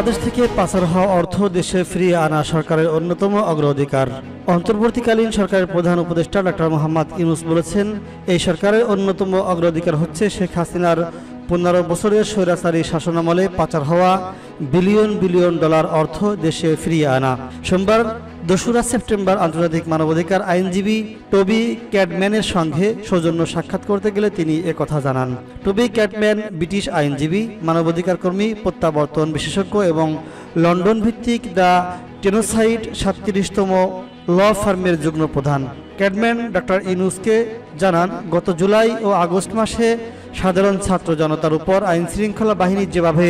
বাংলাদেশ থেকে পাচার হওয়া অর্থ দেশে ফিরিয়ে আনা সরকারের অন্যতম অগ্রাধিকার। অন্তর্বর্তীকালীন সরকারের প্রধান উপদেষ্টা ডক্টর মোহাম্মদ ইউনূস বলেছেন, এই সরকারের অন্যতম অগ্রাধিকার হচ্ছে শেখ হাসিনার 15 বছরের স্বৈরাচারী শাসনামলে পাচার হওয়া বিলিয়ন বিলিয়ন ডলার অর্থ দেশে ফিরিয়ে আনা। সোমবার 2রা সেপ্টেম্বর আন্তর্জাতিক মানবাধিকার আইনজীবী টবি ক্যাডম্যানের সঙ্গে সৌজন্য সাক্ষাৎ করতে গেলে তিনি একথা জানান। টবি ক্যাডম্যান ব্রিটিশ আইনজীবী, মানবাধিকার কর্মী, প্রত্যাবর্তন বিশেষজ্ঞ এবং লন্ডন ভিত্তিক দ্য টেনোসাইড 37তম ল ফার্মের যুগ্ম প্রধান। ক্যাডম্যান ডক্টর ইউনূসকে জানান, গত জুলাই ও আগস্ট মাসে সাধারণ ছাত্র জনতার উপর আইনশৃঙ্খলা বাহিনী যেভাবে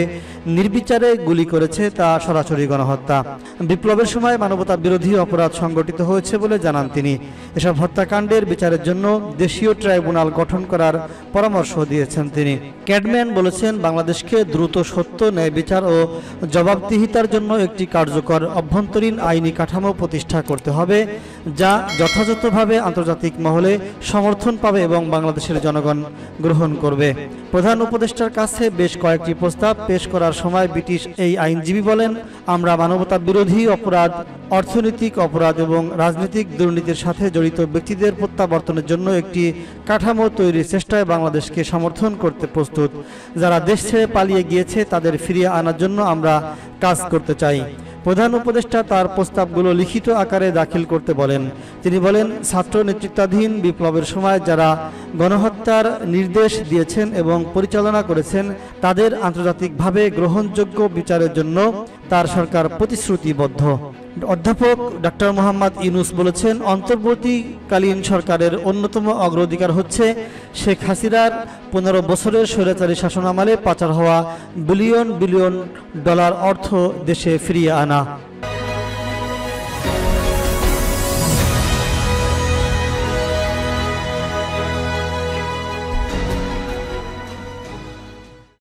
নির্বিচারে গুলি করেছে তা সরাসরি গণহত্যা। বিপ্লবের সময় মানবতা বিরোধী অপরাধ সংগঠিত হয়েছে বলে জানান তিনি। এসব হত্যাকাণ্ডের বিচারের জন্য দেশীয় ট্রাইব্যুনাল গঠন করার পরামর্শ দিয়েছেন তিনি। ক্যাডম্যান বলেছেন, বাংলাদেশকে দ্রুত সত্য, ন্যায় বিচার ও জবাবদিহিতার জন্য একটি কার্যকর অভ্যন্তরীণ আইনি কাঠামো প্রতিষ্ঠা করতে হবে, যা যথাযথভাবে আন্তর্জাতিক মহলে সমর্থন পাবে এবং বাংলাদেশের জনগণ গ্রহণ করবে। প্রধান উপদেষ্টার কাছে বেশ কয়েকটি প্রস্তাব পেশ করার সময় ব্রিটিশ এই আইনজীবী বলেন, আমরা মানবতা বিরোধী অপরাধ, অর্থনৈতিক অপরাধ এবং রাজনৈতিক দুর্নীতির সাথে জড়িত ব্যক্তিদের প্রত্যাবর্তনের জন্য একটি কাঠামো তৈরির চেষ্টায় বাংলাদেশকে সমর্থন করতে প্রস্তুত। যারা দেশ ছেড়ে পালিয়ে গিয়েছে তাদের ফিরিয়ে আনার জন্য আমরা কাজ করতে চাই। প্রধান উপদেষ্টা তার প্রস্তাবগুলো লিখিত আকারে দাখিল করতে বলেন। তিনি বলেন, ছাত্র নেতৃত্বাধীন বিপ্লবের সময় যারা গণহত্যার নির্দেশ দিয়েছেন এবং পরিচালনা করেছেন তাদের আন্তর্জাতিকভাবে গ্রহণযোগ্য বিচারের জন্য তার সরকার প্রতিশ্রুতিবদ্ধ। অধ্যাপক ডক্টর মোহাম্মদ ইউনূস বলেছেন, অন্তর্বর্তীকালীন সরকারের অন্যতম অগ্রাধিকার হচ্ছে শেখ হাসিনার 15 বছরের স্বৈরাচারী শাসনামলে পাচার হওয়া বিলিয়ন বিলিয়ন ডলার অর্থ দেশে ফিরিয়ে আনা।